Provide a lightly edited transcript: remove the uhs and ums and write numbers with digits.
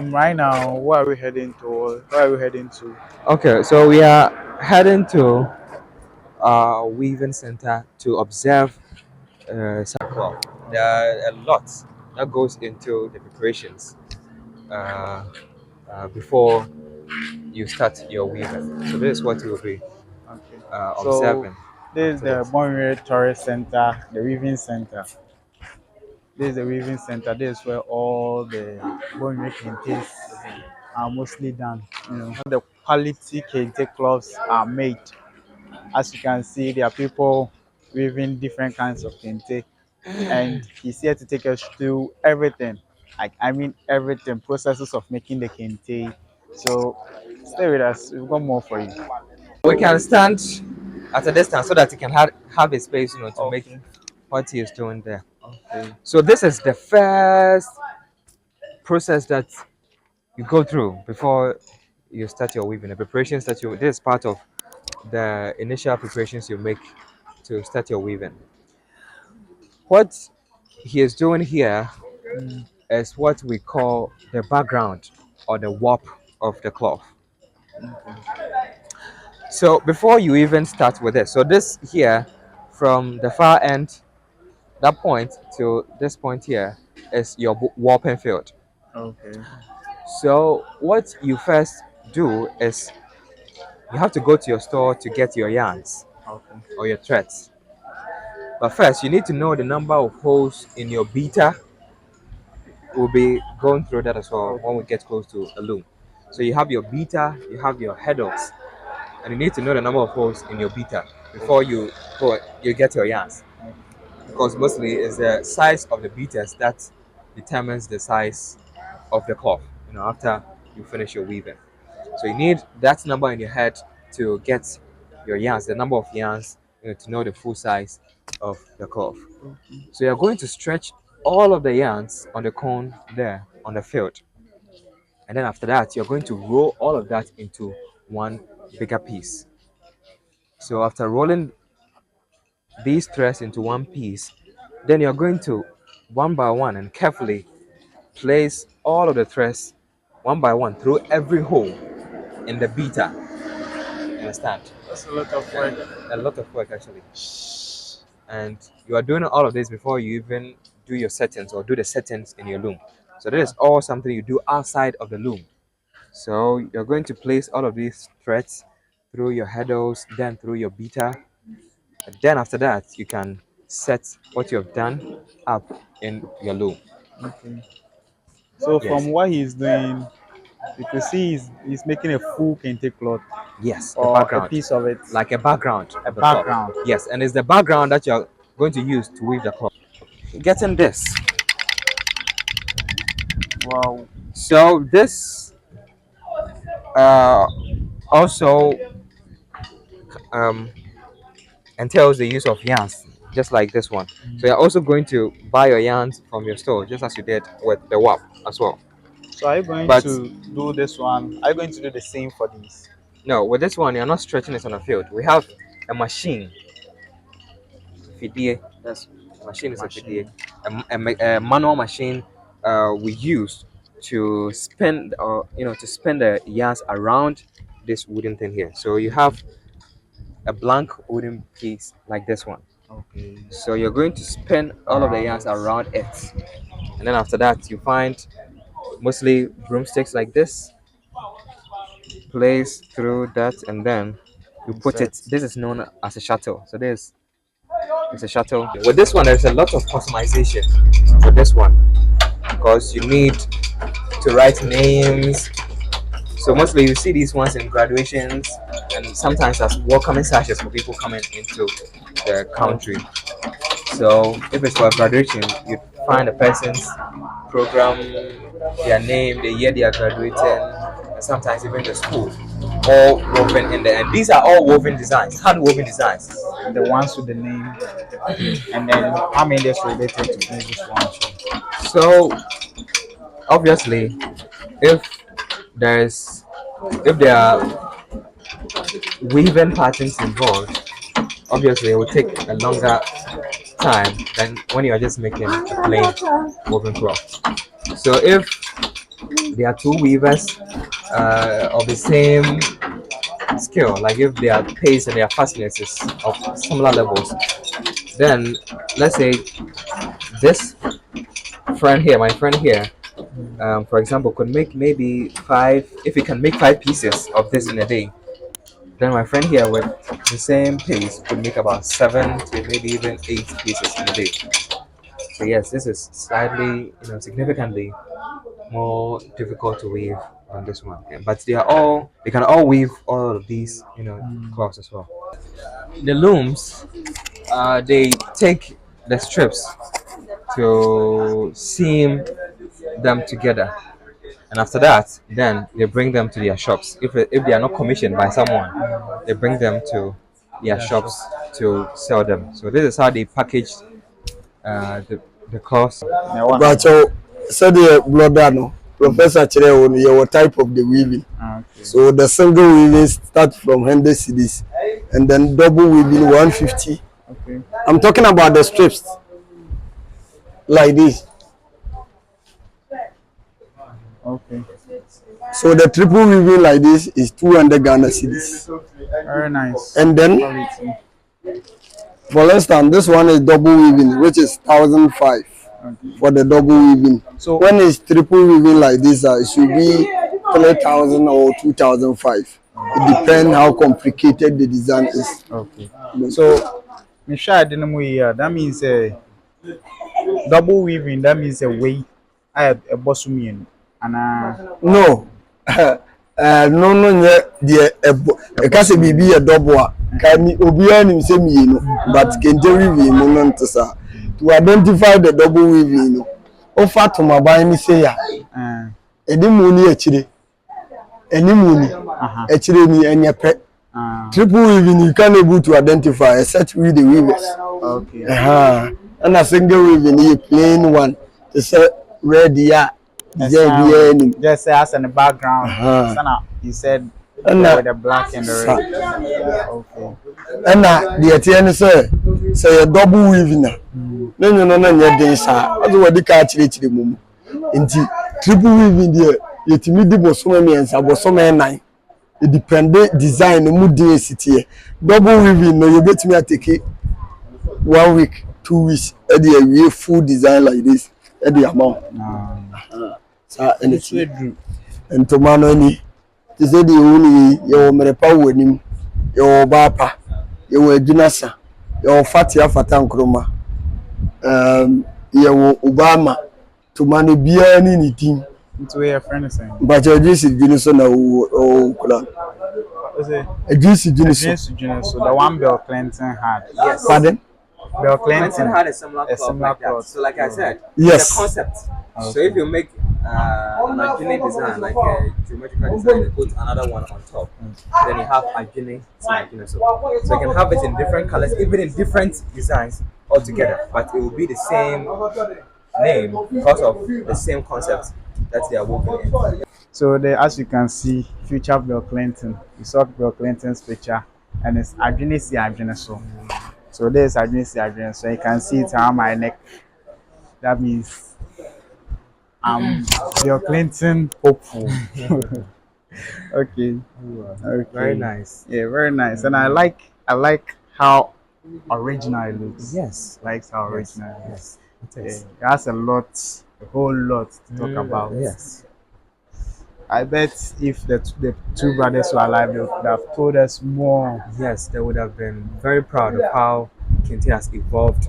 Right now, where are we heading to? Where are we heading to? Okay, so we are heading to weaving center to observe cloth. There are a lot that goes into the preparations uh, before you start your weaving. So this is what you will be Okay. So observing this is after the this. Bonwire Tourist Center, the Weaving Center. This is the Weaving Center. This is where all the Bonwire Kentes are mostly done. The quality Kente cloths are made. As you can see, there are people weaving different kinds of Kente, and he's here to take us through everything. Like I mean everything, processes of making the Kente. So stay with us. We've got more for you. We can stand at a distance so that you can have a space, to make Okay. what he is doing there. Okay. So this is the first process that you go through before you start your weaving. The preparations that you this is part of the initial preparations you make to start your weaving. What he is doing here Mm, is what we call the background or the warp of the cloth. okay. So before you even start with this, so this here from the far end, that point to this point here is your warping field. Okay. So what you first do is you have to go to your store to get your yarns Okay. or your threads. But first, you need to know the number of holes in your beater. We'll be going through that as well when we Okay. get close to a loom. So you have your beater, you have your headers, and you need to know the number of holes in your beater before Okay. you get your yarns. Okay. Because mostly it's the size of the beaters that determines the size of the cloth. After you finish your weaving. So you need that number in your head to get your yarns, the number of yarns, to know the full size of the cloth. So you're going to stretch all of the yarns on the cone there on the field. And then after that, you're going to roll all of that into one bigger piece. So after rolling these threads into one piece, then you're going to one by one and carefully place all of the threads one by one through every hole in the beater. You understand? That's a lot of work. And a lot of work actually. And you are doing all of this before you even do your settings or do the settings in your loom. So that is all something you do outside of the loom. So you're going to place all of these threads through your heddles, then through your beater. And then after that, you can set what you have done up in your loom. Okay. So from Yes, what he's doing, you can see he's making a full kente cloth yes, the or a background, piece of it, like a background a of the cloth. background. Yes, and it's the background that you're going to use to weave the cloth. Getting this. Wow. So this uh, also um, entails the use of yarns, just like this one. So you're also going to buy your yarns from your store, just as you did with the WAP as well. So are you going But to do this one? Are you going to do the same for these? no, with this one, you're not stretching it on the field. We have a machine, fidie. That's machine is a fidie, Machine. a manual machine we use to spin, or to spin the yarns around this wooden thing here. So you have a blank wooden piece like this one. Okay. So you're going to spin all of the Around yarns it. around it, and then after that you find mostly broomsticks like this, place through that, and then you put Insert. it. This is known as a shuttle. So this is a shuttle. With this one, there's a lot of customization with this one because you need to write names. So mostly you see these ones in graduations and sometimes as welcoming sashes for people coming into the country. Okay. So if it's for a graduation, you find a person's program, their name, the year they are graduating, and sometimes even the school, all woven in there. And these are all woven designs, hand woven designs. The ones with the name, and then how many is related to this one? So obviously, if there's if there are weaving patterns involved, obviously it will take a longer time than when you are just making a plain woven cloth. So if they are two weavers of the same skill, like if their pace and their fastness is of similar levels, then let's say this friend here, my friend here, for example, could make maybe five. If he can make 5 pieces of this in a day, then my friend here with the same pace could make about 7 to maybe even 8 pieces in a day. So yes, this is slightly, significantly more difficult to weave on this one. But they can all weave all of these, cloths as well. The looms, they take the strips to seam them together, and after that, then they bring them to their shops. If they are not commissioned by someone, they bring them to their shops to sell them. So this is how they package the cloths. But so the brother no Professor Chere on your type of the weaving. Okay. So the single weaving start from 100 cedis and then double weaving 150. Okay. I'm talking about the strips like this. Okay. So the triple weaving like this is 200 Ghana cedis. Very nice. And then Quality. for instance, this one is double weaving, which is 1,005 for the double weaving. So when it's triple weaving like this, it should be 3,000 or 2,005. It depends how complicated the design is. okay. So Misha didn't we that means double weaving, that means a way I a bossum and No. No, the a case be a double. Can obi anim say me no, but kente weaving mo no ntesa. To identify the double weaving no, offer to my buy me say ya. Edimu ni echire. Animu ni. Echire ni enye pe. Triple weaving you can able to identify except with the weavers. okay. And a single weaving you plain one. To say red ya. Just as in the background. You said with the black and the red. Okay. And the attorney say a double weaving. No, you're doing so. Otherwise, the catch the mum. Indeed, triple weaving there, yet me the so many and so many. It dependent design, the mood day city. Double weaving, no, you get me a take 1 week, 2 weeks, at the full design like this, at the amount. And it's and to man only. To say the only your merepa wenim, your bapa, your junasa, your fatia fatan kroma, your Obama, to man be any team. Into your friend is saying. But your juicy junison or club. A juicy junison. So the one Bill Clinton had. Yes. Pardon? Bill Clinton had a similar cloth like that. cloth. So like I said, yes. It's a concept. Okay. So if you make an agile design, like a geometrical design, and put another one on top, then you have agile. So you can have it in different colors, even in different designs altogether, but it will be the same name because of the same concept that they are working in. So there, as you can see, future Bill Clinton. You saw Bill Clinton's picture, and it's Adjini so there's Adjini. So you can see it around my neck. That means Bill Clinton hopeful. Okay. Very nice. Yeah, very nice. And I like how original it looks. Yes. Likes how original it Yes. is. Yeah, that's a whole lot to talk about. Yes. I bet if the two brothers were alive, they would have told us more. Yes, they would have been very proud of how Kente has evolved